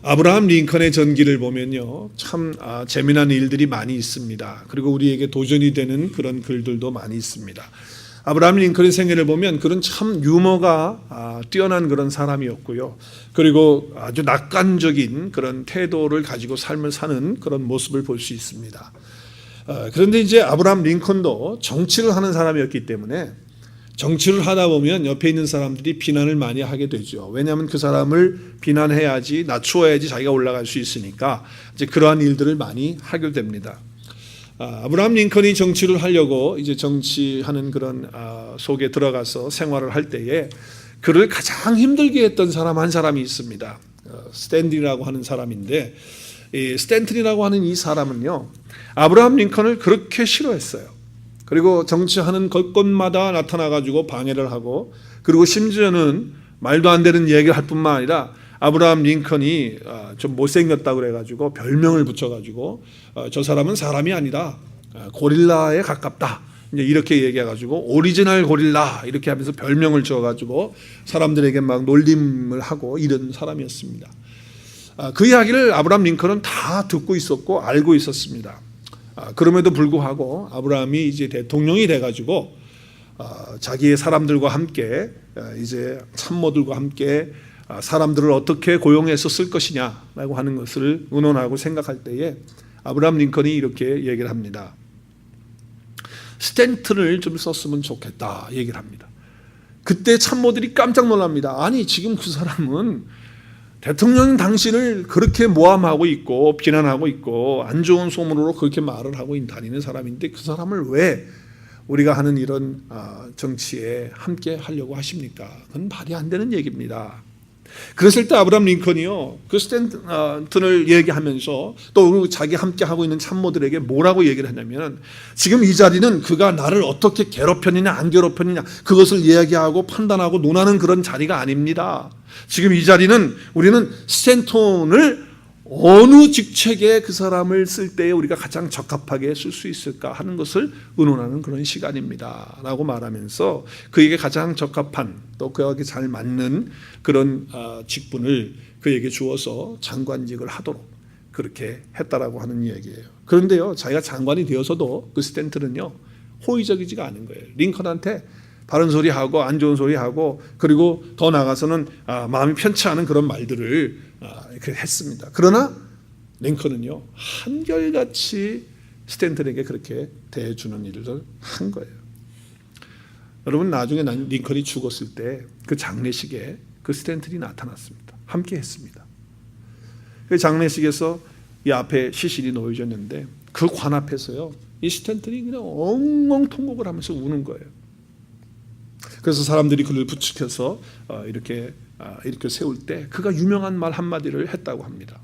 아브라함 링컨의 전기를 보면요, 참 재미난 일들이 많이 있습니다. 그리고 우리에게 도전이 되는 그런 글들도 많이 있습니다. 아브라함 링컨의 생애를 보면 그런 참 유머가 뛰어난 그런 사람이었고요. 그리고 아주 낙관적인 그런 태도를 가지고 삶을 사는 그런 모습을 볼 수 있습니다. 그런데 이제 아브라함 링컨도 정치를 하는 사람이었기 때문에 정치를 하다 보면 옆에 있는 사람들이 비난을 많이 하게 되죠. 왜냐하면 그 사람을 비난해야지, 낮추어야지 자기가 올라갈 수 있으니까 이제 그러한 일들을 많이 하게 됩니다. 아브라함 링컨이 정치를 하려고 이제 정치하는 그런 속에 들어가서 생활을 할 때에 그를 가장 힘들게 했던 사람 한 사람이 있습니다. 스탠리라고 하는 사람인데, 이 스탠튼이라고 하는 이 사람은요, 아브라함 링컨을 그렇게 싫어했어요. 그리고 정치하는 곳곳마다 나타나가지고 방해를 하고, 그리고 심지어는 말도 안 되는 얘기를 할 뿐만 아니라 아브라함 링컨이 좀 못생겼다고 그래가지고 별명을 붙여가지고 저 사람은 사람이 아니라 고릴라에 가깝다, 이제 이렇게 얘기해가지고 오리지널 고릴라 이렇게 하면서 별명을 지어가지고 사람들에게 막 놀림을 하고 이런 사람이었습니다. 그 이야기를 아브라함 링컨은 다 듣고 있었고 알고 있었습니다. 그럼에도 불구하고 아브라함이 이제 대통령이 돼가지고 자기의 사람들과 함께 이제 참모들과 함께 사람들을 어떻게 고용해서 쓸 것이냐라고 하는 것을 의논하고 생각할 때에 아브라함 링컨이 이렇게 얘기를 합니다. 스탠튼을 좀 썼으면 좋겠다 얘기를 합니다. 그때 참모들이 깜짝 놀랍니다. 아니, 지금 그 사람은 대통령 당신을 그렇게 모함하고 있고 비난하고 있고 안 좋은 소문으로 그렇게 말을 하고 다니는 사람인데 그 사람을 왜 우리가 하는 이런 정치에 함께 하려고 하십니까? 그건 말이 안 되는 얘기입니다. 그랬을 때 아브라함 링컨이요, 그 스탠튼을 얘기하면서 또 자기 함께 하고 있는 참모들에게 뭐라고 얘기를 했냐면, 지금 이 자리는 그가 나를 어떻게 괴롭혔느냐 안 괴롭혔느냐 그것을 이야기하고 판단하고 논하는 그런 자리가 아닙니다. 지금 이 자리는 우리는 스탠턴을 어느 직책에 그 사람을 쓸 때에 우리가 가장 적합하게 쓸 수 있을까 하는 것을 의논하는 그런 시간입니다 라고 말하면서 그에게 가장 적합한, 또 그에게 잘 맞는 그런 직분을 그에게 주어서 장관직을 하도록 그렇게 했다라고 하는 이야기예요. 그런데요, 자기가 장관이 되어서도 그 스탠튼은요 호의적이지가 않은 거예요. 링컨한테 바른 소리하고 안 좋은 소리하고, 그리고 더 나아가서는 마음이 편치 않은 그런 말들을 이렇게 했습니다. 그러나 링컨은요 한결같이 스탠튼에게 그렇게 대해주는 일을 한 거예요. 여러분, 나중에 링컨이 죽었을 때 그 장례식에 그 스탠튼이 나타났습니다. 함께 했습니다. 그 장례식에서 이 앞에 시신이 놓여졌는데 그 관 앞에서요 이 스탠튼이 그냥 엉엉 통곡을 하면서 우는 거예요. 그래서 사람들이 그를 부축해서 이렇게 세울 때 그가 유명한 말 한마디를 했다고 합니다.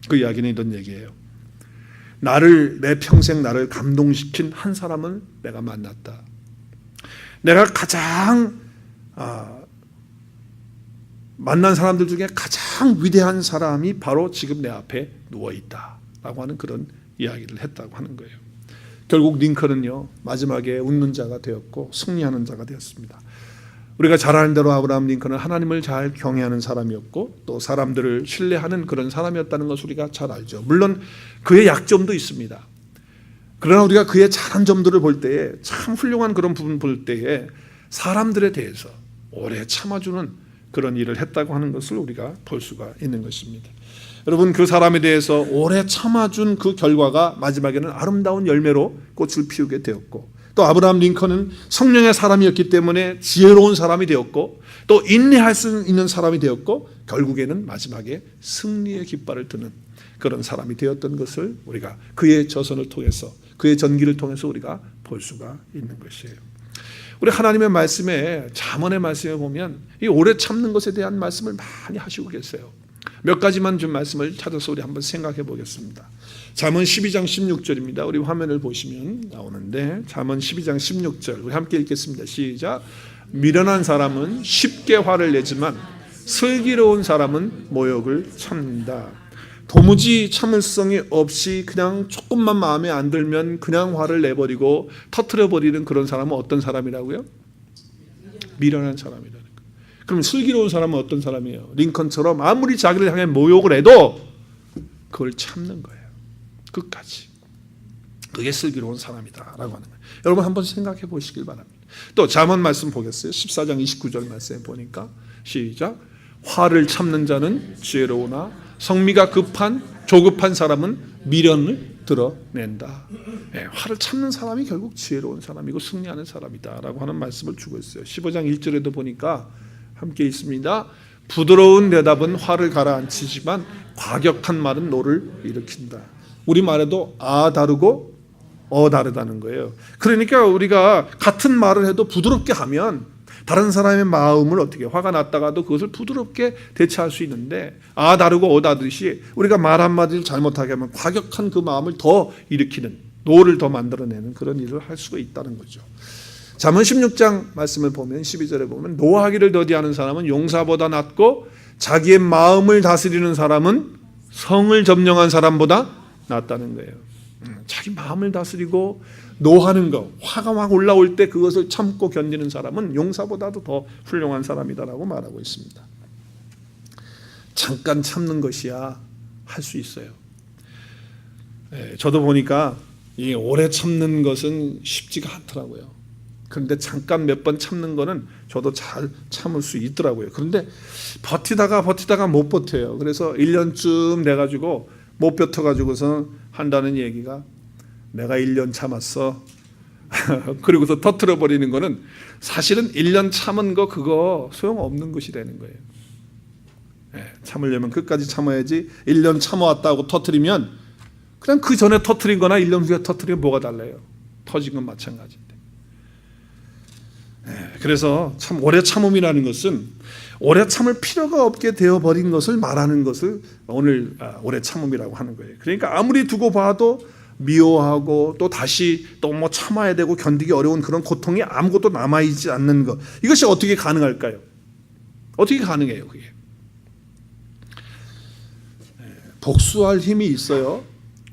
그 이야기는 이런 얘기예요. 내 평생 나를 감동시킨 한 사람은 내가 만났다. 내가 가장 만난 사람들 중에 가장 위대한 사람이 바로 지금 내 앞에 누워있다 라고 하는 그런 이야기를 했다고 하는 거예요. 결국 링컨은요 마지막에 웃는 자가 되었고 승리하는 자가 되었습니다. 우리가 잘 아는 대로 아브라함 링컨은 하나님을 잘 경외하는 사람이었고 또 사람들을 신뢰하는 그런 사람이었다는 것을 우리가 잘 알죠. 물론 그의 약점도 있습니다. 그러나 우리가 그의 잘한 점들을 볼 때에, 참 훌륭한 그런 부분 볼 때에 사람들에 대해서 오래 참아주는 그런 일을 했다고 하는 것을 우리가 볼 수가 있는 것입니다. 여러분, 그 사람에 대해서 오래 참아준 그 결과가 마지막에는 아름다운 열매로 꽃을 피우게 되었고, 또 아브라함 링컨은 성령의 사람이었기 때문에 지혜로운 사람이 되었고 또 인내할 수 있는 사람이 되었고 결국에는 마지막에 승리의 깃발을 드는 그런 사람이 되었던 것을 우리가 그의 저선을 통해서, 그의 전기를 통해서 우리가 볼 수가 있는 것이에요. 우리 하나님의 말씀에, 잠언의 말씀에 보면 이 오래 참는 것에 대한 말씀을 많이 하시고 계세요. 몇 가지만 좀 말씀을 찾아서 우리 한번 생각해 보겠습니다. 잠언 12장 16절입니다. 우리 화면을 보시면 나오는데, 잠언 12장 16절 우리 함께 읽겠습니다. 시작. 미련한 사람은 쉽게 화를 내지만 슬기로운 사람은 모욕을 참는다. 도무지 참을성이 없이 그냥 조금만 마음에 안 들면 그냥 화를 내버리고 터뜨려버리는 그런 사람은 어떤 사람이라고요? 미련한 사람이라는 거예요. 그럼 슬기로운 사람은 어떤 사람이에요? 링컨처럼 아무리 자기를 향해 모욕을 해도 그걸 참는 거예요. 끝까지. 그게 슬기로운 사람이다라고 하는 거예요. 여러분 한번 생각해 보시길 바랍니다. 또 잠언 말씀 보겠어요. 14장 29절 말씀에 보니까 시작. 화를 참는 자는 지혜로우나 성미가 조급한 사람은 미련을 드러낸다. 네, 화를 참는 사람이 결국 지혜로운 사람이고 승리하는 사람이다라고 하는 말씀을 주고 있어요. 15장 1절에도 보니까 함께 있습니다. 부드러운 대답은 화를 가라앉히지만 과격한 말은 노를 일으킨다. 우리말에도 다르고 다르다는 거예요. 그러니까 우리가 같은 말을 해도 부드럽게 하면 다른 사람의 마음을 어떻게 화가 났다가도 그것을 부드럽게 대처할 수 있는데 다르고 다르듯이 우리가 말 한마디를 잘못하게 하면 과격한 그 마음을 더 일으키는 노를 더 만들어내는 그런 일을 할 수가 있다는 거죠. 잠언 16장 말씀을 보면 12절에 보면 노하기를 더디하는 사람은 용사보다 낫고 자기의 마음을 다스리는 사람은 성을 점령한 사람보다 낫다는 거예요. 자기 마음을 다스리고 노하는 거, 화가 막 올라올 때 그것을 참고 견디는 사람은 용사보다도 더 훌륭한 사람이다라고 말하고 있습니다. 잠깐 참는 것이야 할 수 있어요. 저도 보니까 이 오래 참는 것은 쉽지가 않더라고요. 그런데 잠깐 몇 번 참는 거는 저도 잘 참을 수 있더라고요. 그런데 버티다가 못 버텨요. 그래서 1년쯤 돼가지고 못 버텨가지고서 한다는 얘기가 내가 1년 참았어. 그리고서 터뜨려 버리는 거는 사실은 1년 참은 거 그거 소용없는 것이 되는 거예요. 참으려면 끝까지 참아야지. 1년 참아왔다고 터뜨리면 그냥 그 전에 터뜨린 거나 1년 후에 터뜨리면 뭐가 달라요. 터진 건 마찬가지인데. 그래서 참 오래 참음이라는 것은 오래 참을 필요가 없게 되어버린 것을 말하는 것을 오늘 오래 참음이라고 하는 거예요. 그러니까 아무리 두고 봐도 미워하고 또 다시 또 뭐 참아야 되고 견디기 어려운 그런 고통이 아무것도 남아있지 않는 것, 이것이 어떻게 가능할까요? 어떻게 가능해요 그게? 복수할 힘이 있어요.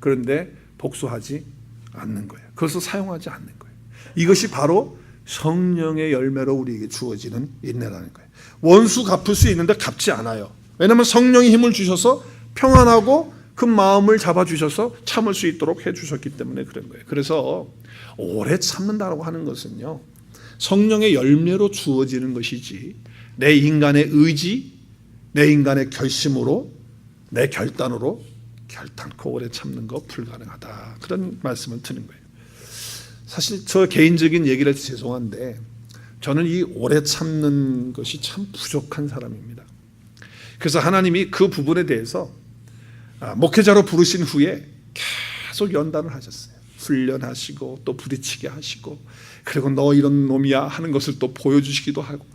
그런데 복수하지 않는 거예요. 그것을 사용하지 않는 거예요. 이것이 바로 성령의 열매로 우리에게 주어지는 인내라는 거예요. 원수 갚을 수 있는데 갚지 않아요. 왜냐하면 성령이 힘을 주셔서 평안하고 그 마음을 잡아주셔서 참을 수 있도록 해주셨기 때문에 그런 거예요. 그래서 오래 참는다고 하는 것은요, 성령의 열매로 주어지는 것이지 내 인간의 의지, 내 인간의 결심으로, 내 결단으로 결단코 오래 참는 거 불가능하다. 그런 말씀을 드는 거예요. 사실 저 개인적인 얘기를 해서 죄송한데 저는 이 오래 참는 것이 참 부족한 사람입니다. 그래서 하나님이 그 부분에 대해서 목회자로 부르신 후에 계속 연단을 하셨어요. 훈련하시고 또 부딪히게 하시고 그리고 너 이런 놈이야 하는 것을 또 보여주시기도 하고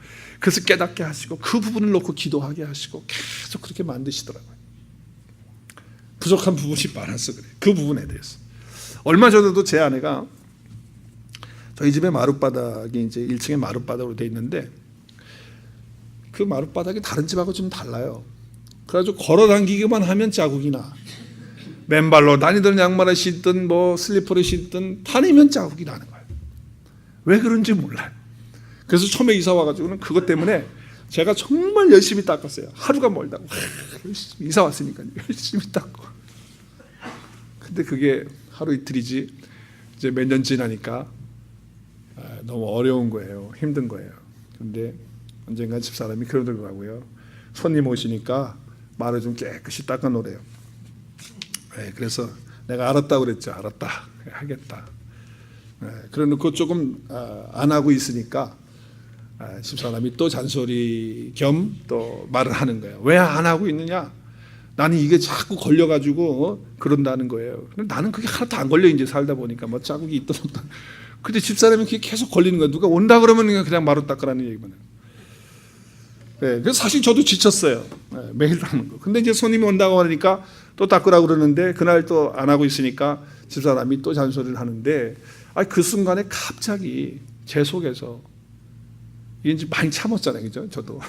그래서 깨닫게 하시고 그 부분을 놓고 기도하게 하시고 계속 그렇게 만드시더라고요. 부족한 부분이 많아서 그래요. 그 부분에 대해서. 얼마 전에도 제 아내가 저희 집에 마룻바닥이 이제 1층에 마룻바닥으로 돼 있는데 그 마룻바닥이 다른 집하고 좀 달라요. 그래가지고 걸어당기기만 하면 자국이 나. 맨발로 다니던 양말을 신든 뭐 슬리퍼를 신든 다니면 자국이 나는 거예요. 왜 그런지 몰라요. 그래서 처음에 이사 와가지고는 그것 때문에 제가 정말 열심히 닦았어요. 하루가 멀다고. 열심히 이사 왔으니까 열심히 닦고. 근데 그게 하루 이틀이지 이제 몇 년 지나니까 너무 어려운 거예요. 힘든 거예요. 근데 언젠가 집사람이 그러더라고요. 손님 오시니까 말을 좀 깨끗이 닦아 놓으래요. 그래서 내가 알았다고 그랬죠. 알았다. 하겠다. 그래놓고 조금 안 하고 있으니까 집사람이 또 잔소리 겸 또 말을 하는 거예요. 왜 안 하고 있느냐? 나는 이게 자꾸 걸려가지고 그런다는 거예요. 근데 나는 그게 하나도 안 걸려 이제 살다 보니까 뭐 자국이 있든 없든. 근데 집사람이 그게 계속 걸리는 거예요. 누가 온다 그러면 그냥 마루 닦으라는 얘기만 해요. 그래서 사실 저도 지쳤어요. 매일 닦는 거. 근데 이제 손님이 온다고 하니까 또 닦으라고 그러는데 그날 또 안 하고 있으니까 집사람이 또 잔소리를 하는데 그 순간에 갑자기 제 속에서 이게 이제 많이 참았잖아요. 그죠? 저도.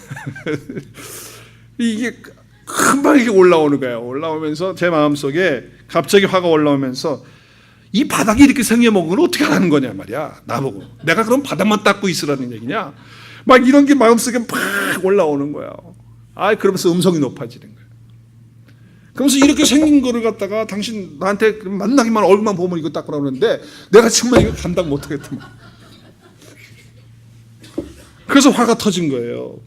이게 금방 이게 올라오는 거예요. 올라오면서 제 마음속에 갑자기 화가 올라오면서 이 바닥이 이렇게 생겨먹은 걸 어떻게 하는 거냐 말이야. 나보고. 내가 그럼 바닥만 닦고 있으라는 얘기냐. 막 이런 게 마음속에 팍 올라오는 거야. 그러면서 음성이 높아지는 거예요. 그러면서 이렇게 생긴 거를 갖다가 당신 나한테 만나기만 얼굴만 보면 이거 닦으라고 그러는데 내가 정말 이거 감당 못하겠더만. 그래서 화가 터진 거예요.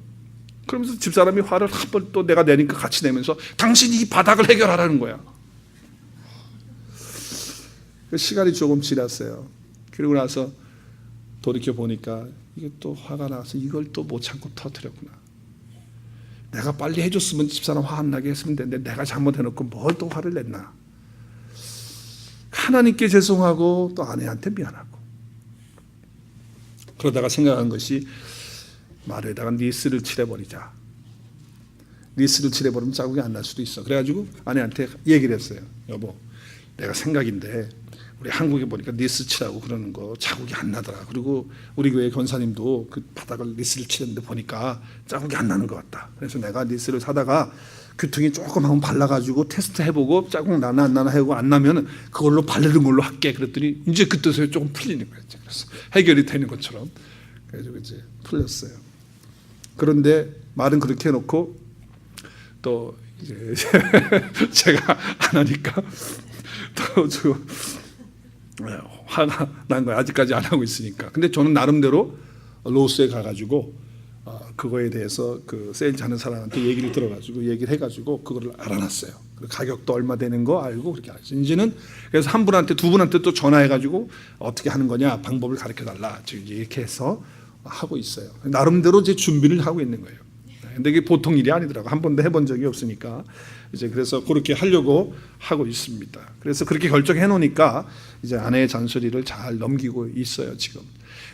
그러면서 집사람이 화를 한 번 또 내가 내니까 같이 내면서 당신이 이 바닥을 해결하라는 거야. 시간이 조금 지났어요. 그리고 나서 돌이켜 보니까 이게 또 화가 나서 이걸 또 못 참고 터뜨렸구나. 내가 빨리 해줬으면 집사람 화 안 나게 했으면 되는데 내가 잘못해놓고 뭘 또 화를 냈나. 하나님께 죄송하고 또 아내한테 미안하고. 그러다가 생각한 것이 말에다가 니스를 칠해버리자. 니스를 칠해버리면 자국이 안 날 수도 있어. 그래가지고 아내한테 얘기를 했어요. 여보, 내가 생각인데 우리 한국에 보니까 니스 칠하고 그러는 거 자국이 안 나더라. 그리고 우리 교회 권사님도 그 바닥을 니스를 칠했는데 보니까 자국이 안 나는 것 같다. 그래서 내가 니스를 사다가 귀퉁이 조금 한번 발라가지고 테스트 해보고 자국 나나 안 나나 하고 안 나면 그걸로 바르는 걸로 할게. 그랬더니 이제 그때서야 조금 풀리는 거예요. 그래서 해결이 되는 것처럼. 그래서 이제 풀렸어요. 그런데 말은 그렇게 해놓고 또 이제 제가 안 하니까 또 화가 난 거야. 아직까지 안 하고 있으니까. 근데 저는 나름대로 로스에 가가지고 그거에 대해서 그 세일즈 하는 사람한테 얘기를 들어가지고 얘기를 해가지고 그거를 알아놨어요. 가격도 얼마 되는 거 알고 그렇게 알았어요. 이제는 그래서 한 분한테 두 분한테 또 전화해가지고 어떻게 하는 거냐 방법을 가르쳐달라 이렇게 해서 하고 있어요. 나름대로 제 준비를 하고 있는 거예요. 근데 이게 보통 일이 아니더라고. 한 번도 해본 적이 없으니까 이제 그래서 그렇게 하려고 하고 있습니다. 그래서 그렇게 결정해 놓으니까 이제 아내의 잔소리를 잘 넘기고 있어요 지금.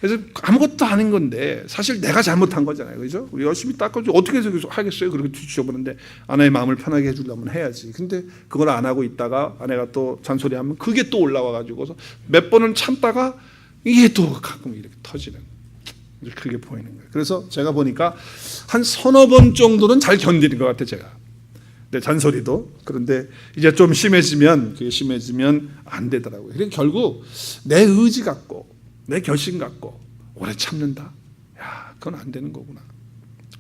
그래서 아무것도 아닌 건데 사실 내가 잘못한 거잖아요, 그죠? 열심히 닦아줘 어떻게 해서 하겠어요? 그렇게 뒤집어보는데 아내의 마음을 편하게 해주려면 해야지. 근데 그걸 안 하고 있다가 아내가 또 잔소리하면 그게 또 올라와가지고서 몇 번은 참다가 이게 또 가끔 이렇게 터지는. 그게 보이는 거예요. 그래서 제가 보니까 한 서너 번 정도는 잘 견디는 것 같아요, 제가. 네, 잔소리도. 그런데 이제 좀 심해지면 그게 심해지면 안 되더라고요. 그러니까 결국 내 의지 갖고 내 결심 갖고 오래 참는다. 야, 그건 안 되는 거구나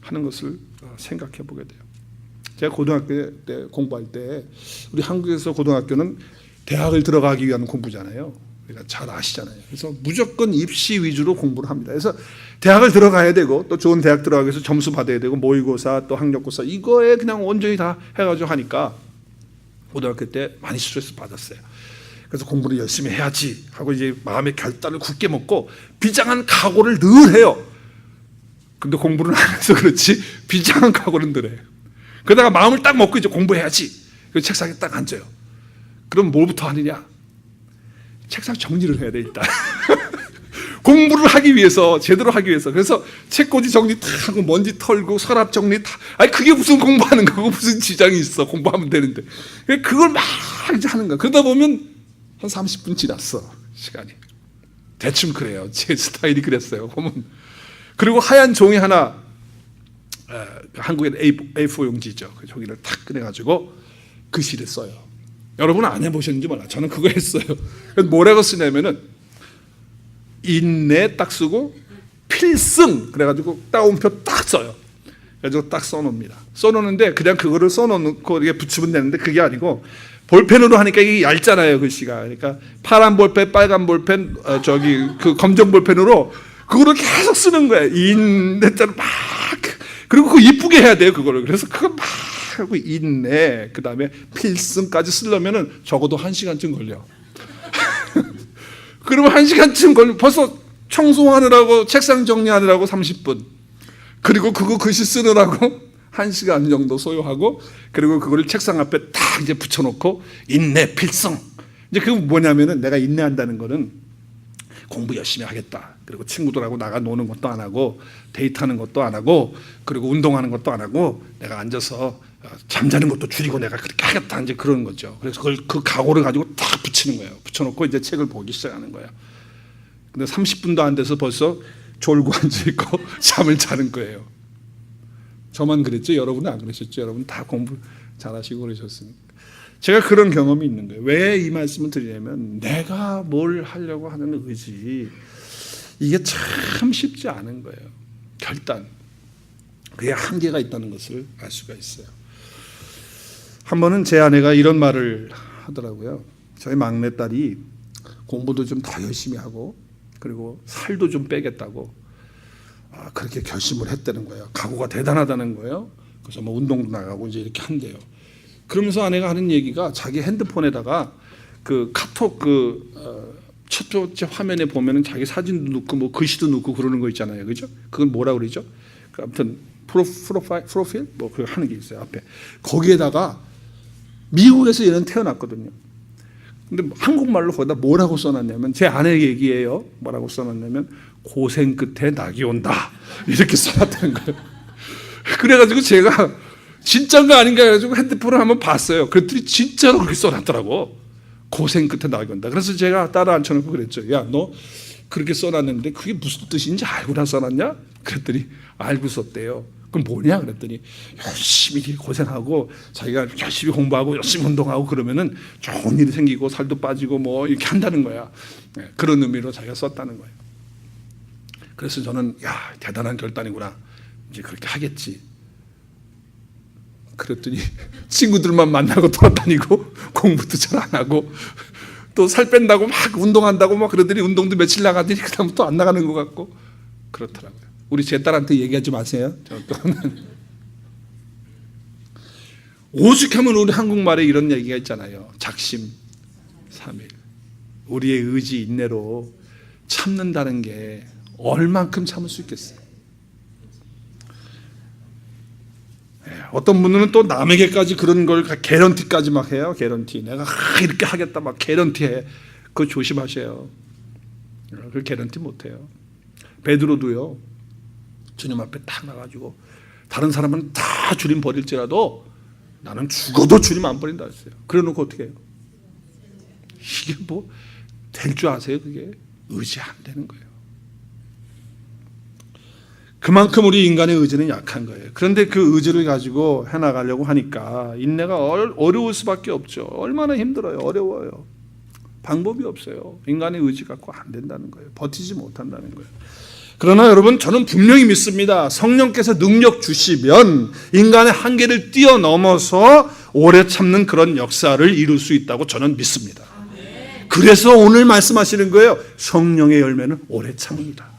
하는 것을 생각해 보게 돼요. 제가 고등학교 때 공부할 때 우리 한국에서 고등학교는 대학을 들어가기 위한 공부잖아요. 그러니까 잘 아시잖아요. 그래서 무조건 입시 위주로 공부를 합니다. 그래서 대학을 들어가야 되고 또 좋은 대학 들어가기 위해서 점수 받아야 되고 모의고사 또 학력고사 이거에 그냥 온전히 다 해가지고 하니까 고등학교 때 많이 스트레스 받았어요. 그래서 공부를 열심히 해야지 하고 이제 마음의 결단을 굳게 먹고 비장한 각오를 늘 해요. 근데 공부는 안 해서 그렇지 비장한 각오는 늘 해요. 그러다가 마음을 딱 먹고 이제 공부해야지. 그 책상에 딱 앉아요. 그럼 뭘부터 하느냐? 책상 정리를 해야 돼 일단. 공부를 하기 위해서 제대로 하기 위해서 그래서 책꽂이 정리 다 하고 먼지 털고 서랍 정리 다. 아니 그게 무슨 공부하는 거고 무슨 지장이 있어. 공부하면 되는데 그걸 막 이제 하는 거야. 그러다 보면 한 30분 지났어 시간이. 대충 그래요. 제 스타일이 그랬어요. 보면 그리고 하얀 종이 하나 한국에는 A4 용지죠. 그 종이를 탁 꺼내가지고 글씨를 써요. 여러분은 안 해보셨는지 몰라. 저는 그거 했어요. 그래서 뭐라고 쓰냐면은 인내 딱 쓰고 필승 그래가지고 따옴표 딱 써요. 그래가지고 딱 써놓습니다. 써놓는데 그냥 그거를 써놓고 이렇게 붙이면 되는데 그게 아니고 볼펜으로 하니까 이게 얇잖아요 글씨가. 그러니까 파란 볼펜, 빨간 볼펜, 그 검정 볼펜으로 그거를 계속 쓰는 거예요. 인내자를 막 그리고 그거 이쁘게 해야 돼요 그거를. 그래서 그거 막 하고 인내 그 다음에 필승까지 쓰려면은 적어도 1시간쯤 걸려. 그러면 1시간쯤 걸려. 벌써 청소하느라고 책상 정리하느라고 30분. 그리고 그거 글씨 쓰느라고 1시간 정도 소요하고 그리고 그거를 책상 앞에 딱 이제 붙여놓고 인내 필승. 이제 그게 뭐냐면은 내가 인내한다는 거는 공부 열심히 하겠다. 그리고 친구들하고 나가 노는 것도 안 하고 데이트하는 것도 안 하고 그리고 운동하는 것도 안 하고 내가 앉아서 잠자는 것도 줄이고 내가 그렇게 하겠다 이제 그런 거죠. 그래서 그걸 그 각오를 가지고 딱 붙이는 거예요. 붙여놓고 이제 책을 보기 시작하는 거예요. 근데 30분도 안 돼서 벌써 졸고 앉아 있고 잠을 자는 거예요. 저만 그랬죠? 여러분은 안 그러셨죠? 여러분 다 공부 잘하시고 그러셨으니까. 제가 그런 경험이 있는 거예요. 왜 이 말씀을 드리냐면 내가 뭘 하려고 하는 의지 이게 참 쉽지 않은 거예요. 결단. 그게 한계가 있다는 것을 알 수가 있어요. 한 번은 제 아내가 이런 말을 하더라고요. 저희 막내딸이 공부도 좀 더 열심히 하고 그리고 살도 좀 빼겠다고 그렇게 결심을 했다는 거예요. 각오가 대단하다는 거예요. 그래서 뭐 운동도 나가고 이제 이렇게 한대요. 그러면서 아내가 하는 얘기가 자기 핸드폰에다가 그 카톡 첫 번째 화면에 보면은 자기 사진도 넣고 뭐 글씨도 넣고 그러는 거 있잖아요. 그죠? 그건 뭐라 그러죠? 아무튼 프로필 뭐 그거 하는 게 있어요. 앞에. 거기에다가 미국에서 얘는 태어났거든요. 근데 한국말로 거기다 뭐라고 써놨냐면 제 아내 얘기예요. 뭐라고 써놨냐면 고생 끝에 낙이 온다. 이렇게 써놨다는 거예요. 그래가지고 제가 진짜인가 아닌가 해가지고 핸드폰을 한번 봤어요. 그랬더니 진짜로 그렇게 써놨더라고. 고생 끝에 낙이 온다. 그래서 제가 따라 앉혀놓고 그랬죠. 야, 너 그렇게 써놨는데 그게 무슨 뜻인지 알고나 써놨냐? 그랬더니 알고 썼대요. 그럼 뭐냐? 그랬더니 열심히 고생하고 자기가 열심히 공부하고 열심히 운동하고 그러면은 좋은 일이 생기고 살도 빠지고 뭐 이렇게 한다는 거야. 그런 의미로 자기가 썼다는 거예요. 그래서 저는 야, 대단한 결단이구나. 이제 그렇게 하겠지. 그랬더니 친구들만 만나고 돌아다니고 공부도 잘 안 하고 또 살 뺀다고 막 운동한다고 막 그러더니 운동도 며칠 나가더니 그다음부터 안 나가는 것 같고 그렇더라고요. 우리 제 딸한테 얘기하지 마세요. 오죽하면 우리 한국말에 이런 얘기가 있잖아요. 작심 삼일. 우리의 의지 인내로 참는다는 게 얼만큼 참을 수 있겠어요. 어떤 분들은 또 남에게까지 그런 걸 개런티까지 막 해요. 개런티. 내가 이렇게 하겠다 막 개런티해. 그거 조심하세요. 그 개런티 못해요. 베드로도요. 주님 앞에 딱 나가지고 다른 사람은 다 주님 버릴지라도 나는 죽어도 주님 안 버린다 했어요. 그래놓고 어떻게 해요? 이게 뭐 될 줄 아세요? 그게 의지 안 되는 거예요. 그만큼 우리 인간의 의지는 약한 거예요. 그런데 그 의지를 가지고 해나가려고 하니까 인내가 어려울 수밖에 없죠. 얼마나 힘들어요. 어려워요. 방법이 없어요. 인간의 의지 갖고 안 된다는 거예요. 버티지 못한다는 거예요. 그러나 여러분 저는 분명히 믿습니다. 성령께서 능력 주시면 인간의 한계를 뛰어넘어서 오래 참는 그런 역사를 이룰 수 있다고 저는 믿습니다. 그래서 오늘 말씀하시는 거예요. 성령의 열매는 오래 참습니다.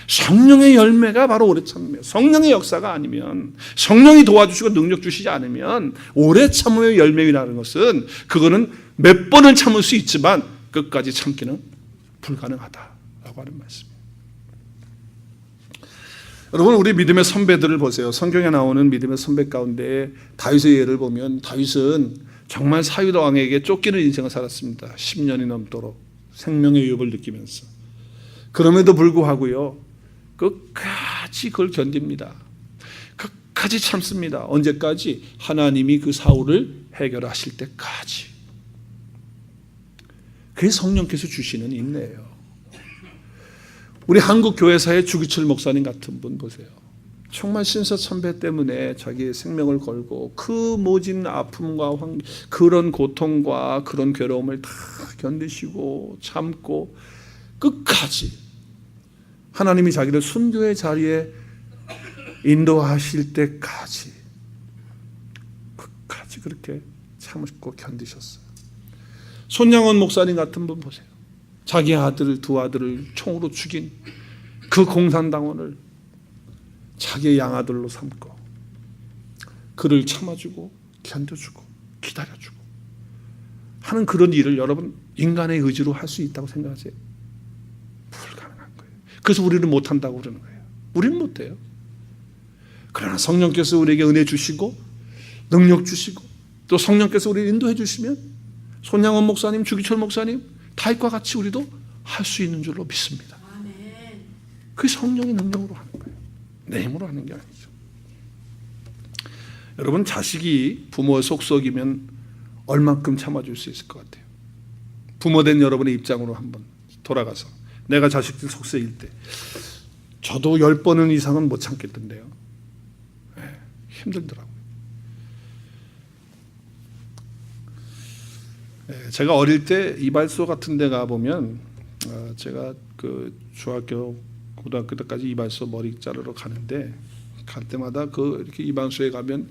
성령의 열매가 바로 오래 참음이에요. 성령의 역사가 아니면 성령이 도와주시고 능력 주시지 않으면 오래 참음의 열매라는 것은 그거는 몇 번은 참을 수 있지만 끝까지 참기는 불가능하다라고 하는 말씀이에요. 여러분 우리 믿음의 선배들을 보세요. 성경에 나오는 믿음의 선배 가운데 다윗의 예를 보면 다윗은 정말 사울의 왕에게 쫓기는 인생을 살았습니다. 10년이 넘도록 생명의 위협을 느끼면서 그럼에도 불구하고요. 끝까지 그걸 견딥니다. 끝까지 참습니다. 언제까지? 하나님이 그 사울을 해결하실 때까지. 그게 성령께서 주시는 인내예요. 우리 한국 교회사의 주기철 목사님 같은 분 보세요. 정말 신사참배 때문에 자기의 생명을 걸고 그 모진 아픔과 그런 고통과 그런 괴로움을 다 견디시고 참고 끝까지 하나님이 자기를 순교의 자리에 인도하실 때까지 끝까지 그렇게 참으시고 견디셨어요. 손양원 목사님 같은 분 보세요. 자기 아들 두 아들을 총으로 죽인 그 공산당원을 자기의 양아들로 삼고 그를 참아주고 견뎌주고 기다려주고 하는 그런 일을 여러분 인간의 의지로 할 수 있다고 생각하세요? 불가능한 거예요. 그래서 우리는 못한다고 그러는 거예요. 우리는 못해요. 그러나 성령께서 우리에게 은혜 주시고 능력 주시고 또 성령께서 우리를 인도해 주시면 손양원 목사님, 주기철 목사님 다윗과 같이 우리도 할 수 있는 줄로 믿습니다. 그게 성령의 능력으로 하는 거예요. 내 힘으로 하는 게 아니죠. 여러분 자식이 부모의 속썩이면 얼만큼 참아줄 수 있을 것 같아요? 부모된 여러분의 입장으로 한번 돌아가서 내가 자식들 속썩일 때 저도 10번은 이상은 못 참겠던데요. 네, 힘들더라고요. 네, 제가 어릴 때 이발소 같은 데 가보면 제가 그 중학교 고등학교 때까지 이발소 머리 자르러 가는데 갈 때마다 그 이렇게 이발소에 가면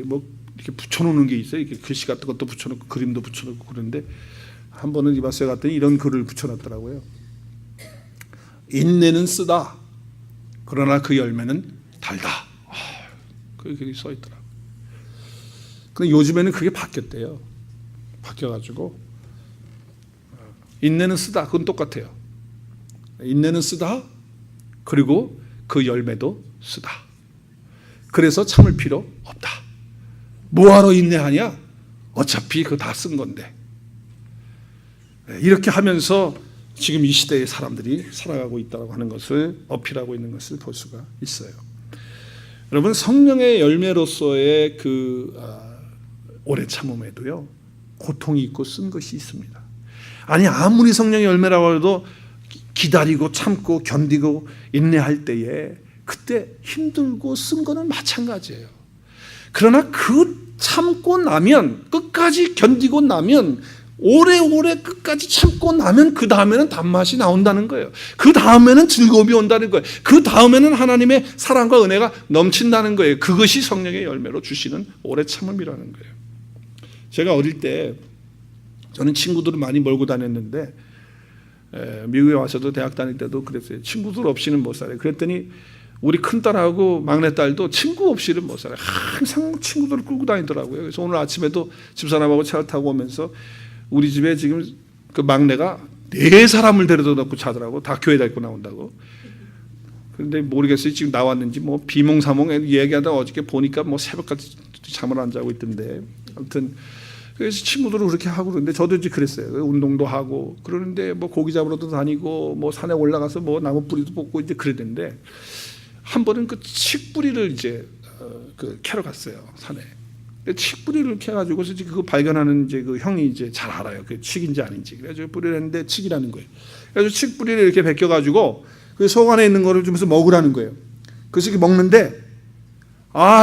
뭐 이렇게 붙여놓는 게 있어요. 이렇게 글씨 같은 것도 붙여놓고 그림도 붙여놓고 그런데 한 번은 이바스에 갔더니 이런 글을 붙여놨더라고요. 인내는 쓰다. 그러나 그 열매는 달다. 그게 써 있더라고요. 근데 요즘에는 그게 바뀌었대요. 바뀌어가지고 인내는 쓰다. 그건 똑같아요. 인내는 쓰다. 그리고 그 열매도 쓰다. 그래서 참을 필요 없다. 뭐하러 인내하냐? 어차피 그거 다 쓴 건데. 이렇게 하면서 지금 이 시대의 사람들이 살아가고 있다고 하는 것을 어필하고 있는 것을 볼 수가 있어요. 여러분, 성령의 열매로서의 오래 참음에도요 고통이 있고 쓴 것이 있습니다. 아니 아무리 성령의 열매라고 해도 기다리고 참고 견디고 인내할 때에 그때 힘들고 쓴 거는 마찬가지예요. 그러나 그 참고 나면, 끝까지 견디고 나면, 오래오래 끝까지 참고 나면 그 다음에는 단맛이 나온다는 거예요. 그 다음에는 즐거움이 온다는 거예요. 그 다음에는 하나님의 사랑과 은혜가 넘친다는 거예요. 그것이 성령의 열매로 주시는 오래 참음이라는 거예요. 제가 어릴 때 저는 친구들을 많이 몰고 다녔는데 미국에 와서도 대학 다닐 때도 그랬어요. 친구들 없이는 못 살아요. 그랬더니 우리 큰딸하고 막내딸도 친구 없이는 못 살아요. 항상 친구들을 끌고 다니더라고요. 그래서 오늘 아침에도 집사람하고 차를 타고 오면서 우리 집에 지금 그 막내가 4사람을 데려다 놓고 자더라고. 다 교회다 입고 나온다고. 그런데 모르겠어요. 지금 나왔는지 뭐 비몽사몽 얘기하다가 어저께 보니까 뭐 새벽까지 잠을 안 자고 있던데. 아무튼 그래서 친구들은 그렇게 하고 그러는데 저도 이제 그랬어요. 운동도 하고 그러는데 뭐 고기 잡으러도 다니고 뭐 산에 올라가서 뭐 나무 뿌리도 뽑고 이제 그랬는데 한 번은 그 칡뿌리를 이제 캐러 갔어요. 산에. 칡뿌리를 캐가지고 그거 발견하는 이제 그 형이 이제 잘 알아요. 그 칡인지 아닌지. 그래서 뿌리를 했는데 칡이라는 거예요. 그래서 칡뿌리를 이렇게 벗겨가지고 그 속 안에 있는 거를 주면서 먹으라는 거예요. 그래서 이렇게 먹는데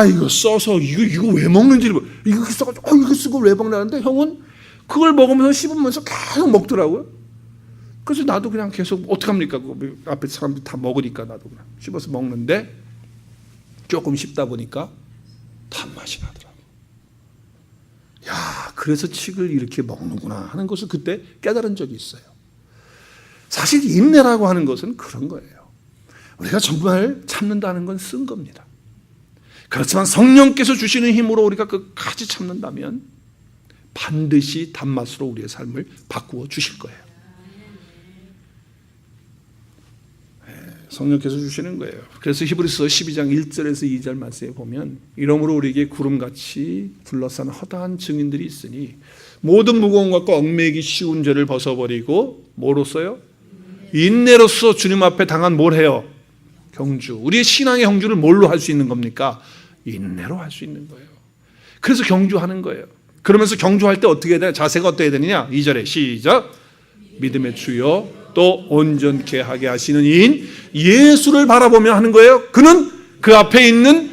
이거 써서 이거 왜 먹는지 이거 써가지고 이거 쓰고 왜 먹냐는데 형은 그걸 먹으면서 씹으면서 계속 먹더라고요. 그래서 나도 그냥 계속 어떡합니까? 그 앞에 사람들이 다 먹으니까 나도 그냥 씹어서 먹는데 조금 씹다 보니까 단맛이 나더라고. 야, 그래서 칡을 이렇게 먹는구나 하는 것을 그때 깨달은 적이 있어요. 사실 인내라고 하는 것은 그런 거예요. 우리가 정말 참는다는 건 쓴 겁니다. 그렇지만 성령께서 주시는 힘으로 우리가 끝까지 참는다면 반드시 단맛으로 우리의 삶을 바꾸어 주실 거예요. 성령께서 주시는 거예요. 그래서 히브리서 12장 1절에서 2절 말씀에 보면 이러므로 우리에게 구름같이 둘러싼 허다한 증인들이 있으니 모든 무거운 것과 얽매이기 쉬운 죄를 벗어버리고 뭐로써요? 인내로써 주님 앞에 당한 뭘 해요? 경주. 우리의 신앙의 경주를 뭘로 할 수 있는 겁니까? 인내로 할 수 있는 거예요. 그래서 경주하는 거예요. 그러면서 경주할 때 어떻게 해야 되냐? 자세가 어떻게 해야 되느냐? 2절에 시작. 믿음의 주요 또 온전케 하게 하시는 이인 예수를 바라보며 하는 거예요. 그는 그 앞에 있는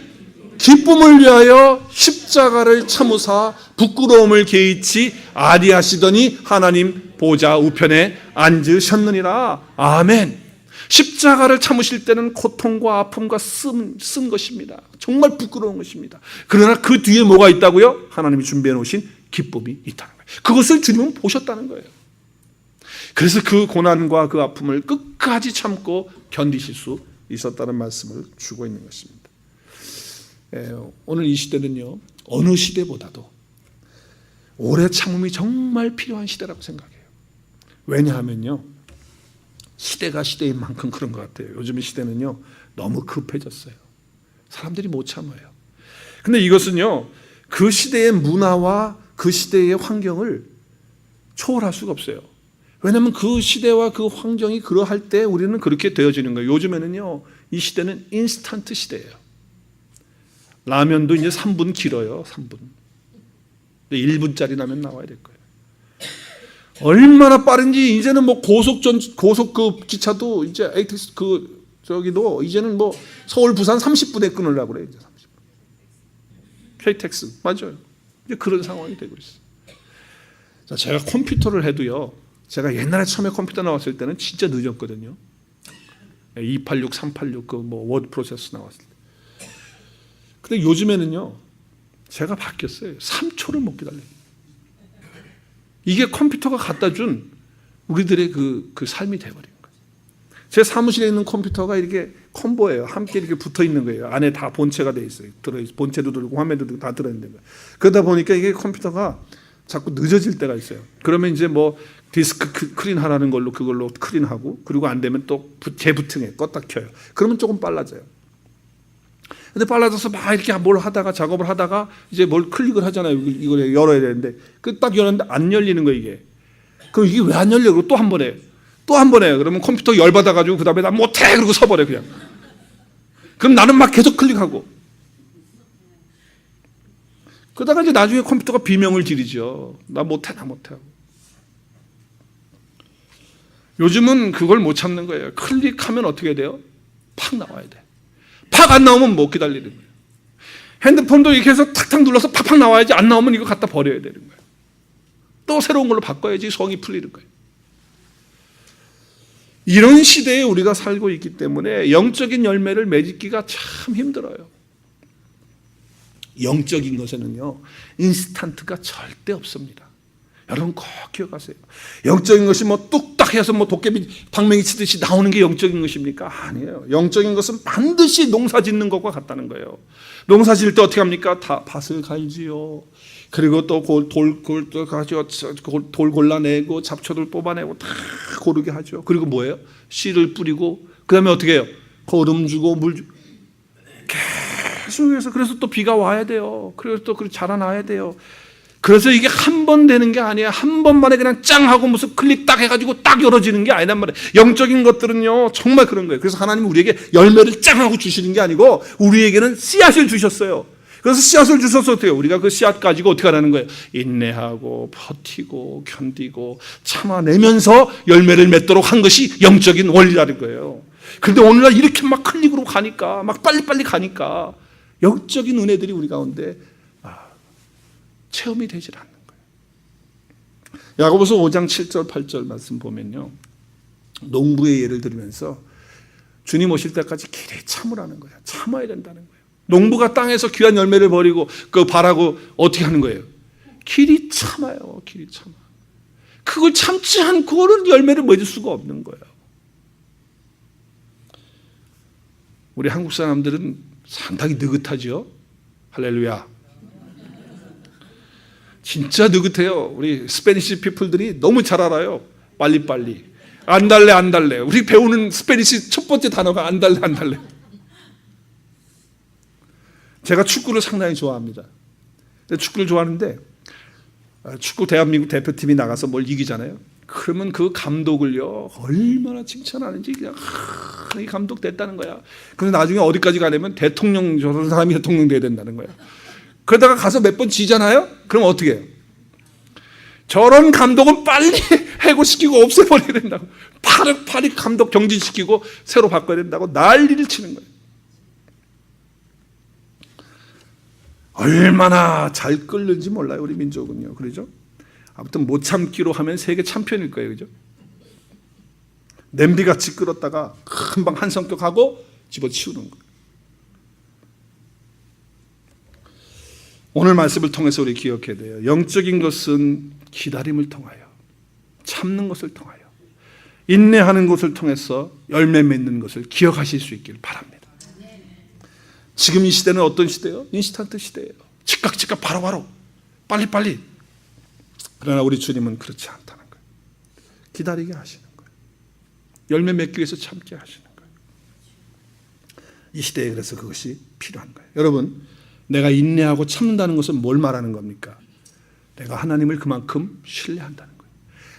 기쁨을 위하여 십자가를 참으사 부끄러움을 개의치 아니하시더니 하나님 보좌 우편에 앉으셨느니라. 아멘. 십자가를 참으실 때는 고통과 아픔과 쓴 것입니다. 정말 부끄러운 것입니다. 그러나 그 뒤에 뭐가 있다고요? 하나님이 준비해 놓으신 기쁨이 있다는 거예요. 그것을 주님은 보셨다는 거예요. 그래서 그 고난과 그 아픔을 끝까지 참고 견디실 수 있었다는 말씀을 주고 있는 것입니다. 오늘 이 시대는요, 어느 시대보다도 오래 참음이 정말 필요한 시대라고 생각해요. 왜냐하면요, 시대가 시대인 만큼 그런 것 같아요. 요즘 시대는요, 너무 급해졌어요. 사람들이 못 참아요. 근데 이것은요, 그 시대의 문화와 그 시대의 환경을 초월할 수가 없어요. 왜냐하면 그 시대와 그 환경이 그러할 때 우리는 그렇게 되어지는 거예요. 요즘에는요, 이 시대는 인스턴트 시대예요. 라면도 이제 3분 길어요. 3분. 1분짜리 라면 나와야 될 거예요. 얼마나 빠른지 이제는 뭐 고속 그 기차도 이제 ATX 저기도 이제는 뭐 서울 부산 30분에 끊으려고 그래요. 이제 30분. KTX 맞아요. 이제 그런 상황이 되고 있어요. 자, 제가 컴퓨터를 해도요. 제가 옛날에 처음에 컴퓨터 나왔을 때는 진짜 늦었거든요. 286, 386 그 뭐 워드 프로세서 나왔을 때. 근데 요즘에는요. 제가 바뀌었어요. 3초를 못 기다려요. 이게 컴퓨터가 갖다 준 우리들의 그 삶이 돼버린 거예요. 제 사무실에 있는 컴퓨터가 이렇게 콤보예요. 함께 이렇게 붙어 있는 거예요. 안에 다 본체가 돼 있어요. 본체도 들고 화면도 들고 다 들어있는 거예요. 그러다 보니까 이게 컴퓨터가 자꾸 늦어질 때가 있어요. 그러면 이제 뭐 디스크 클린 하라는 걸로 그걸로 클린하고, 그리고 안 되면 또 재부팅해 껐다 켜요. 그러면 조금 빨라져요. 근데 빨라져서 막 이렇게 뭘 하다가 작업을 하다가 이제 뭘 클릭을 하잖아요. 이걸 열어야 되는데 그 딱 열었는데 안 열리는 거예요, 이게. 그럼 이게 왜 안 열려? 그리고 또 한 번 해요. 또 한 번 해요. 그러면 컴퓨터 열받아가지고 그 다음에 나 못해! 그러고 서버려 그냥. 그럼 나는 막 계속 클릭하고. 그러다가 이제 나중에 컴퓨터가 비명을 지르죠. 나 못해. 요즘은 그걸 못 참는 거예요. 클릭하면 어떻게 돼요? 팍 나와야 돼. 팍 안 나오면 못 기다리는 거예요. 핸드폰도 이렇게 해서 탁탁 눌러서 팍팍 나와야지, 안 나오면 이거 갖다 버려야 되는 거예요. 또 새로운 걸로 바꿔야지 성이 풀리는 거예요. 이런 시대에 우리가 살고 있기 때문에 영적인 열매를 맺기가 참 힘들어요. 영적인 것에는요, 인스턴트가 절대 없습니다. 여러분 꼭 기억하세요. 영적인 것이 뭐 뚝딱 해서 뭐 도깨비 방맹이 치듯이 나오는 게 영적인 것입니까? 아니에요. 영적인 것은 반드시 농사 짓는 것과 같다는 거예요. 농사 지을 때 어떻게 합니까? 다 밭을 갈지요. 그리고 또 돌 골라내고 잡초들 뽑아내고 다 고르게 하죠. 그리고 뭐예요? 씨를 뿌리고, 그 다음에 어떻게 해요? 거름 주고 물 주고 계속 해서, 그래서 또 비가 와야 돼요. 그래서 또 자라나야 돼요. 그래서 이게 한 번 되는 게 아니야. 한 번만에 그냥 짱 하고 무슨 클릭 딱 해가지고 딱 열어지는 게 아니란 말이에요. 영적인 것들은요, 정말 그런 거예요. 그래서 하나님은 우리에게 열매를 짱 하고 주시는 게 아니고 우리에게는 씨앗을 주셨어요. 그래서 씨앗을 주셔서 어떻게 해요? 우리가 그 씨앗 가지고 어떻게 하라는 거예요? 인내하고 버티고 견디고 참아내면서 열매를 맺도록 한 것이 영적인 원리라는 거예요. 그런데 오늘날 이렇게 막 클릭으로 가니까, 막 빨리빨리 가니까 영적인 은혜들이 우리 가운데 체험이 되질 않는 거예요. 야고보서 5장 7절 8절 말씀 보면요, 농부의 예를 들으면서 주님 오실 때까지 길이 참으라는 거예요. 참아야 된다는 거예요. 농부가 땅에서 귀한 열매를 버리고 그 바라고 어떻게 하는 거예요? 길이 참아요. 길이 참아. 그걸 참지 않고는 열매를 맺을 수가 없는 거예요. 우리 한국 사람들은 상당히 느긋하죠. 할렐루야. 진짜 느긋해요. 우리 스페니시 피플들이 너무 잘 알아요. 빨리빨리. 안 달래. 우리 배우는 스페니시 첫 번째 단어가 안 달래. 제가 축구를 상당히 좋아합니다. 축구를 좋아하는데 축구 대한민국 대표팀이 나가서 뭘 이기잖아요. 그러면 그 감독을요, 얼마나 칭찬하는지 그냥 이 감독 됐다는 거야. 그래서 나중에 어디까지 가냐면 대통령, 저런 사람이 대통령 돼야 된다는 거야. 그러다가 가서 몇 번 지잖아요? 그럼 어떻게 해요? 저런 감독은 빨리 해고시키고 없애버려야 된다고. 파리 감독 경질시키고 새로 바꿔야 된다고 난리를 치는 거예요. 얼마나 잘 끓는지 몰라요, 우리 민족은요. 그러죠? 아무튼 못 참기로 하면 세계 챔피언일 거예요. 그죠? 냄비같이 끓었다가 금방 한 성격하고 집어치우는 거예요. 오늘 말씀을 통해서 우리 기억해야 돼요. 영적인 것은 기다림을 통하여, 참는 것을 통하여, 인내하는 것을 통해서 열매 맺는 것을 기억하실 수 있길 바랍니다. 지금 이 시대는 어떤 시대예요? 인스턴트 시대예요. 즉각 바로바로 빨리빨리. 그러나 우리 주님은 그렇지 않다는 거예요. 기다리게 하시는 거예요. 열매 맺기 위해서 참게 하시는 거예요. 이 시대에 그래서 그것이 필요한 거예요. 여러분, 내가 인내하고 참는다는 것은 뭘 말하는 겁니까? 내가 하나님을 그만큼 신뢰한다는 거예요.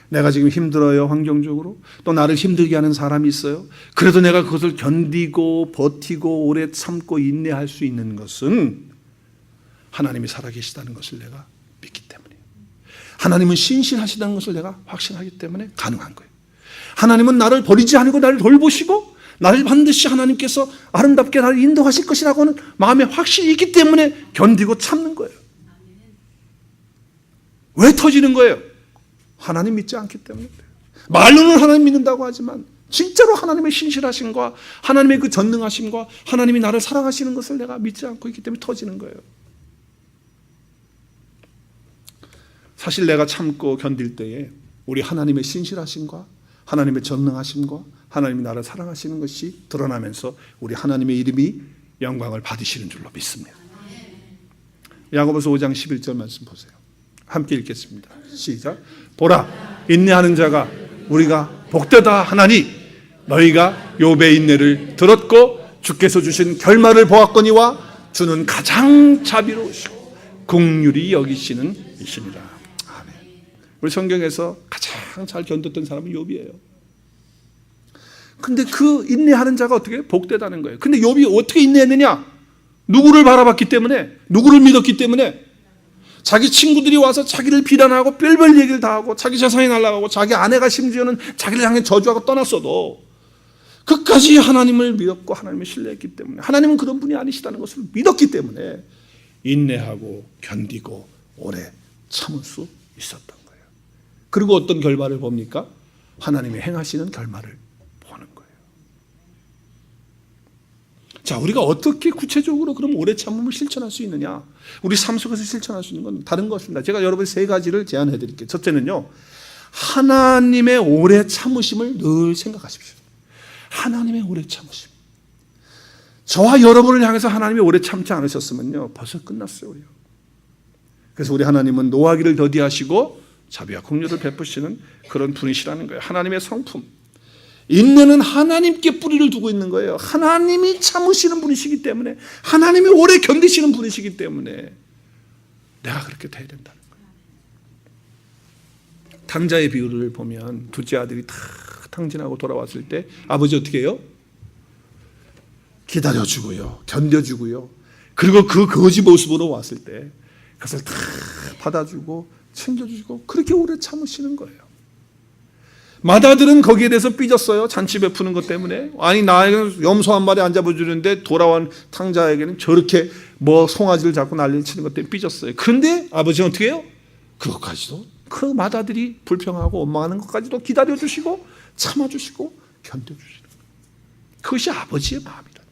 내가 지금 힘들어요, 환경적으로. 또 나를 힘들게 하는 사람이 있어요. 그래도 내가 그것을 견디고 버티고 오래 참고 인내할 수 있는 것은 하나님이 살아계시다는 것을 내가 믿기 때문이에요. 하나님은 신실하시다는 것을 내가 확신하기 때문에 가능한 거예요. 하나님은 나를 버리지 않고 나를 돌보시고 나를 반드시 하나님께서 아름답게 나를 인도하실 것이라고는 마음에 확신이 있기 때문에 견디고 참는 거예요. 왜 터지는 거예요? 하나님 믿지 않기 때문에. 말로는 하나님 믿는다고 하지만 진짜로 하나님의 신실하심과 하나님의 그 전능하심과 하나님이 나를 사랑하시는 것을 내가 믿지 않고 있기 때문에 터지는 거예요. 사실 내가 참고 견딜 때에 우리 하나님의 신실하심과 하나님의 전능하심과 하나님이 나를 사랑하시는 것이 드러나면서 우리 하나님의 이름이 영광을 받으시는 줄로 믿습니다. 야고보서 5장 11절 말씀 보세요. 함께 읽겠습니다. 시작. 보라, 인내하는 자가 우리가 복되다 하나니 너희가 욥의 인내를 들었고 주께서 주신 결말을 보았거니와 주는 가장 자비로우시고 긍휼히 여기시는 이시니라. 아멘. 우리 성경에서 가장 잘 견뎠던 사람은 욥이에요. 근데 그 인내하는 자가 어떻게 복되다는 거예요. 근데 욥이 어떻게 인내했느냐? 누구를 바라봤기 때문에, 누구를 믿었기 때문에. 자기 친구들이 와서 자기를 비난하고 별별 얘기를 다 하고 자기 재산이 날아가고 자기 아내가 심지어는 자기를 향해 저주하고 떠났어도 끝까지 하나님을 믿었고 하나님을 신뢰했기 때문에, 하나님은 그런 분이 아니시다는 것을 믿었기 때문에 인내하고 견디고 오래 참을 수 있었던 거예요. 그리고 어떤 결말을 봅니까? 하나님이 행하시는 결말을 보는 거예요. 자, 우리가 어떻게 구체적으로 그럼 오래 참음을 실천할 수 있느냐? 우리 삶 속에서 실천할 수 있는 건 다른 것입니다. 제가 여러분 세 가지를 제안해 드릴게요. 첫째는요, 하나님의 오래 참으심을 늘 생각하십시오. 하나님의 오래 참으심. 저와 여러분을 향해서 하나님이 오래 참지 않으셨으면요, 벌써 끝났어요. 우리요. 그래서 우리 하나님은 노하기를 더디하시고 자비와 긍휼을 베푸시는 그런 분이시라는 거예요. 하나님의 성품. 인내는 하나님께 뿌리를 두고 있는 거예요. 하나님이 참으시는 분이시기 때문에, 하나님이 오래 견디시는 분이시기 때문에 내가 그렇게 돼야 된다는 거예요. 탕자의 비유를 보면 둘째 아들이 다 탕진하고 돌아왔을 때 아버지 어떻게 해요? 기다려주고요, 견뎌주고요. 그리고 그 거지 모습으로 왔을 때 그것을 다 받아주고 챙겨주고 그렇게 오래 참으시는 거예요. 마다들은 거기에 대해서 삐졌어요. 잔치 베푸는 것 때문에. 아니, 나에게는 염소 한 마리 안 잡아주는데 돌아온 탕자에게는 저렇게 뭐 송아지를 잡고 난리를 치는 것 때문에 삐졌어요. 그런데 아버지는 어떻게 해요? 그것까지도, 그 마다들이 불평하고 원망하는 것까지도 기다려주시고 참아주시고 견뎌주시는 거예요. 그것이 아버지의 마음이다.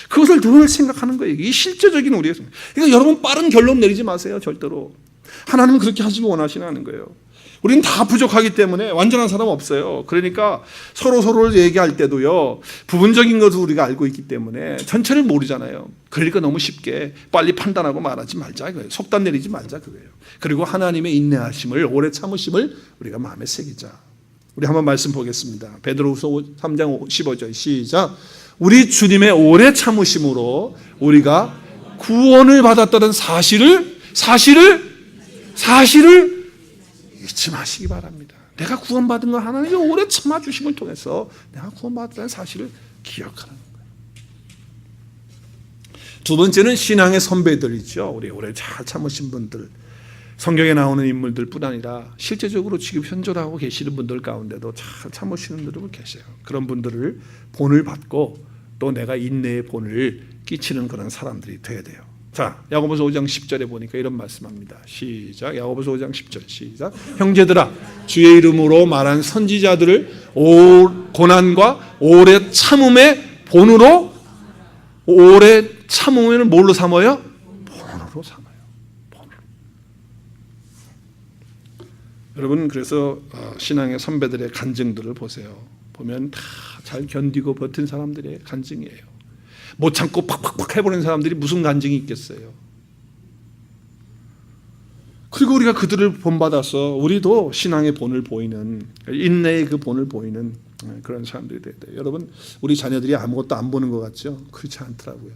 그것을 늘 생각하는 거예요. 이 실제적인 우리의 생각. 그러니까 여러분 빠른 결론 내리지 마세요. 절대로. 하나님은 그렇게 하시기 원하시는 거예요. 우리는 다 부족하기 때문에 완전한 사람 없어요. 그러니까 서로를 얘기할 때도요, 부분적인 것을 우리가 알고 있기 때문에 전체를 모르잖아요. 그러니까 너무 쉽게 빨리 판단하고 말하지 말자 이거예요. 속단 내리지 말자 그거예요. 그리고 하나님의 인내하심을, 오래 참으심을 우리가 마음에 새기자. 우리 한번 말씀 보겠습니다. 베드로후서 3장 15절 시작. 우리 주님의 오래 참으심으로 우리가 구원을 받았다는 사실을 잊지 마시기 바랍니다. 내가 구원받은 건 하나님의 오래 참아주심을 통해서 내가 구원받았다는 사실을 기억하는 거예요. 두 번째는 신앙의 선배들이죠. 우리 오래 잘 참으신 분들, 성경에 나오는 인물들뿐 아니라 실제적으로 지금 현존하고 계시는 분들 가운데도 잘 참으시는 분들 계세요. 그런 분들을 본을 받고 또 내가 인내의 본을 끼치는 그런 사람들이 돼야 돼요. 자, 야고보서 5장 10절에 보니까 이런 말씀합니다. 시작. 야고보서 5장 10절 시작. 형제들아, 주의 이름으로 말한 선지자들을 고난과 오래 참음의 본으로, 오래 참음을 뭘로 삼아요? 본으로 삼아요. 본으로. 여러분, 그래서 신앙의 선배들의 간증들을 보세요. 보면 다 잘 견디고 버틴 사람들의 간증이에요. 못 참고 팍팍팍 해버리는 사람들이 무슨 간증이 있겠어요. 그리고 우리가 그들을 본받아서 우리도 신앙의 본을 보이는, 인내의 그 본을 보이는 그런 사람들이 돼야 돼요. 여러분, 우리 자녀들이 아무것도 안 보는 것 같죠? 그렇지 않더라고요.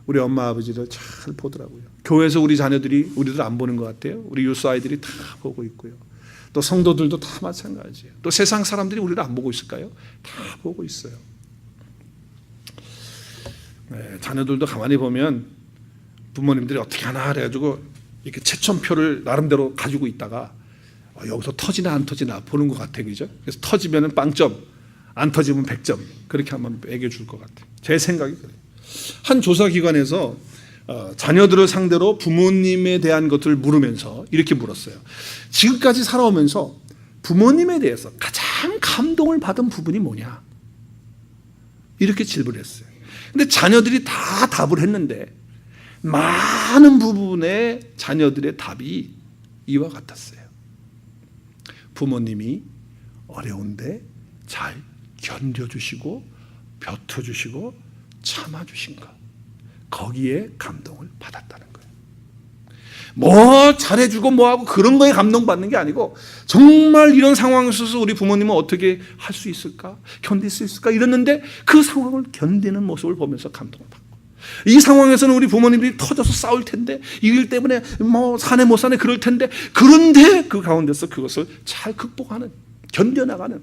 우리 엄마 아버지를 잘 보더라고요. 교회에서 우리 자녀들이 우리들 안 보는 것 같아요. 우리 유스 아이들이 다 보고 있고요. 또 성도들도 다 마찬가지예요. 또 세상 사람들이 우리를 안 보고 있을까요? 다 보고 있어요. 네, 자녀들도 가만히 보면 부모님들이 어떻게 하나 그래가지고 이렇게 채점표를 나름대로 가지고 있다가 여기서 터지나 안 터지나 보는 것 같아요. 그죠? 그래서 터지면 빵점, 안 터지면 100점 그렇게 한번 매겨줄 것 같아요. 제 생각이 그래요. 한 조사기관에서 자녀들을 상대로 부모님에 대한 것들을 물으면서 이렇게 물었어요. 지금까지 살아오면서 부모님에 대해서 가장 감동을 받은 부분이 뭐냐? 이렇게 질문했어요. 근데 자녀들이 다 답을 했는데 많은 부분의 자녀들의 답이 이와 같았어요. 부모님이 어려운데 잘 견뎌주시고 벼텨주시고 참아주신 것, 거기에 감동을 받았다는 거예요. 뭐 잘해주고 뭐하고 그런 거에 감동받는 게 아니고 정말 이런 상황에 있어서 우리 부모님은 어떻게 할 수 있을까? 견딜 수 있을까? 이랬는데 그 상황을 견디는 모습을 보면서 감동을 받고, 이 상황에서는 우리 부모님들이 터져서 싸울 텐데 이 일 때문에 뭐 사네 못 사네 그럴 텐데, 그런데 그 가운데서 그것을 잘 극복하는, 견뎌나가는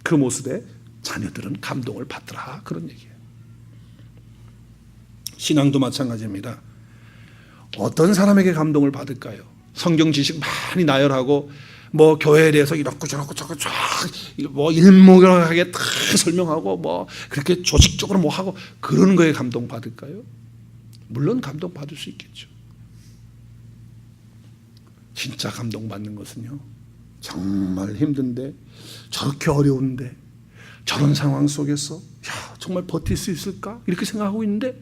그 모습에 자녀들은 감동을 받더라, 그런 얘기예요. 신앙도 마찬가지입니다. 어떤 사람에게 감동을 받을까요? 성경 지식 많이 나열하고 뭐 교회에 대해서 이렇고 저렇고 저렇고 뭐 일목요연하게 다 설명하고 뭐 그렇게 조직적으로 뭐 하고 그런 거에 감동 받을까요? 물론 감동 받을 수 있겠죠. 진짜 감동 받는 것은요, 정말 힘든데 저렇게 어려운데 저런 상황 속에서 야, 정말 버틸 수 있을까? 이렇게 생각하고 있는데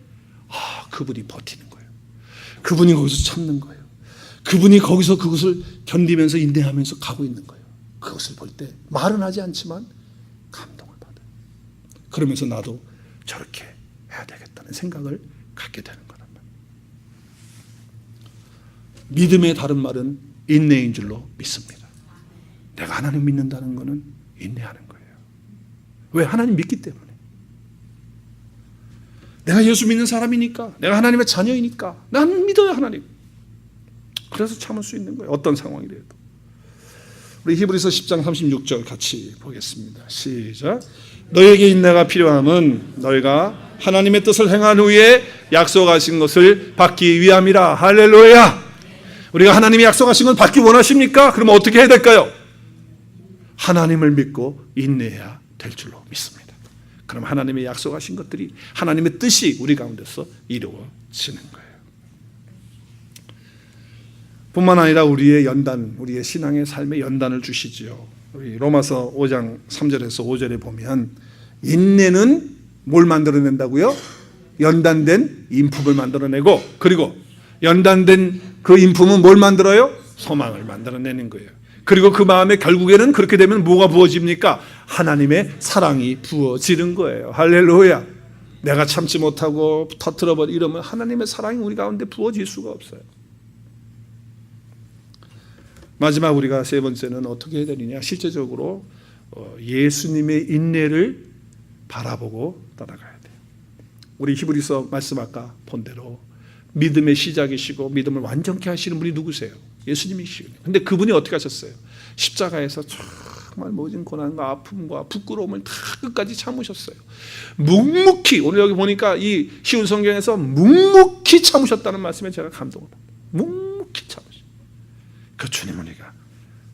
그분이 버티는 거예요. 그분이 거기서 참는 거예요. 그분이 거기서 그것을 견디면서 인내하면서 가고 있는 거예요. 그것을 볼 때 말은 하지 않지만 감동을 받아요. 그러면서 나도 저렇게 해야 되겠다는 생각을 갖게 되는 거란 말이에요. 믿음의 다른 말은 인내인 줄로 믿습니다. 내가 하나님 믿는다는 것은 인내하는 거예요. 왜? 하나님 믿기 때문에. 내가 예수 믿는 사람이니까, 내가 하나님의 자녀이니까 난 믿어요, 하나님. 그래서 참을 수 있는 거예요, 어떤 상황이라도. 우리 히브리서 10장 36절 같이 보겠습니다. 시작. 너에게 인내가 필요함은 너희가 하나님의 뜻을 행한 후에 약속하신 것을 받기 위함이라. 할렐루야. 우리가 하나님이 약속하신 걸 받기 원하십니까? 그러면 어떻게 해야 될까요? 하나님을 믿고 인내해야 될 줄로 믿습니다. 그럼 하나님의 약속하신 것들이, 하나님의 뜻이 우리 가운데서 이루어지는 거예요. 뿐만 아니라 우리의 연단, 우리의 신앙의 삶의 연단을 주시지요. 우리 로마서 5장 3절에서 5절에 보면 인내는 뭘 만들어낸다고요? 연단된 인품을 만들어내고, 그리고 연단된 그 인품은 뭘 만들어요? 소망을 만들어내는 거예요. 그리고 그 마음에 결국에는 그렇게 되면 뭐가 부어집니까? 하나님의 사랑이 부어지는 거예요. 할렐루야. 내가 참지 못하고 터뜨려버리 이러면 하나님의 사랑이 우리 가운데 부어질 수가 없어요. 마지막 우리가 세 번째는 어떻게 해야 되느냐? 실제적으로 예수님의 인내를 바라보고 따라가야 돼요. 우리 히브리서 말씀 아까 본 대로 믿음의 시작이시고 믿음을 완전케 하시는 분이 누구세요? 예수님이시거든요. 근데 그분이 어떻게 하셨어요? 십자가에서 정말 모진 고난과 아픔과 부끄러움을 다 끝까지 참으셨어요. 묵묵히, 오늘 여기 보니까 이 쉬운 성경에서 묵묵히 참으셨다는 말씀에 제가 감동을 받아요. 묵묵히 참으셨어요. 그 주님을 우리가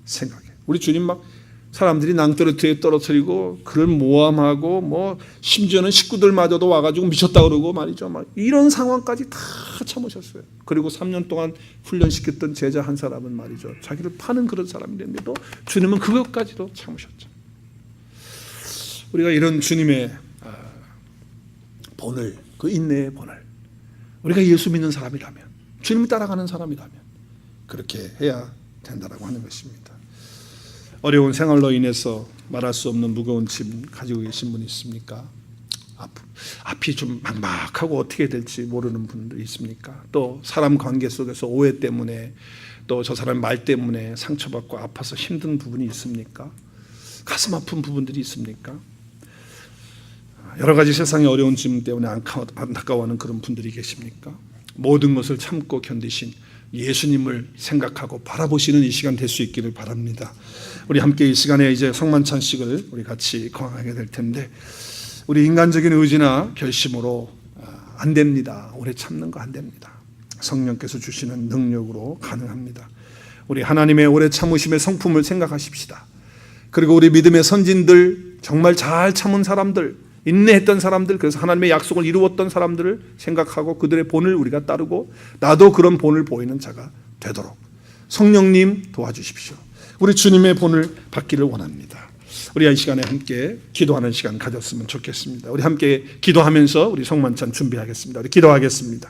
생각해요. 우리 주님 막 사람들이 낭떠러티에 떨어뜨리고 그를 모함하고 뭐 심지어는 식구들마저도 와가지고 미쳤다 그러고 말이죠. 막 이런 상황까지 다 참으셨어요. 그리고 3년 동안 훈련시켰던 제자 한 사람은 말이죠, 자기를 파는 그런 사람인데도 주님은 그것까지도 참으셨죠. 우리가 이런 주님의 본을, 그 인내의 본을, 우리가 예수 믿는 사람이라면, 주님을 따라가는 사람이라면 그렇게 해야 된다라고 하는 것입니다. 어려운 생활로 인해서 말할 수 없는 무거운 짐 가지고 계신 분이 있습니까? 앞이 좀 막막하고 어떻게 될지 모르는 분들이 있습니까? 또 사람 관계 속에서 오해 때문에, 또 저 사람 말 때문에 상처받고 아파서 힘든 부분이 있습니까? 가슴 아픈 부분들이 있습니까? 여러 가지 세상의 어려운 짐 때문에 안타까워하는 그런 분들이 계십니까? 모든 것을 참고 견디신 예수님을 생각하고 바라보시는 이 시간 될 수 있기를 바랍니다. 우리 함께 이 시간에 이제 성만찬식을 우리 같이 거행하게 될 텐데, 우리 인간적인 의지나 결심으로 안 됩니다. 오래 참는 거 안 됩니다. 성령께서 주시는 능력으로 가능합니다. 우리 하나님의 오래 참으심의 성품을 생각하십시다. 그리고 우리 믿음의 선진들, 정말 잘 참은 사람들, 인내했던 사람들, 그래서 하나님의 약속을 이루었던 사람들을 생각하고 그들의 본을 우리가 따르고 나도 그런 본을 보이는 자가 되도록 성령님 도와주십시오. 우리 주님의 본을 받기를 원합니다. 우리 이 시간에 함께 기도하는 시간 가졌으면 좋겠습니다. 우리 함께 기도하면서 우리 성만찬 준비하겠습니다. 우리 기도하겠습니다.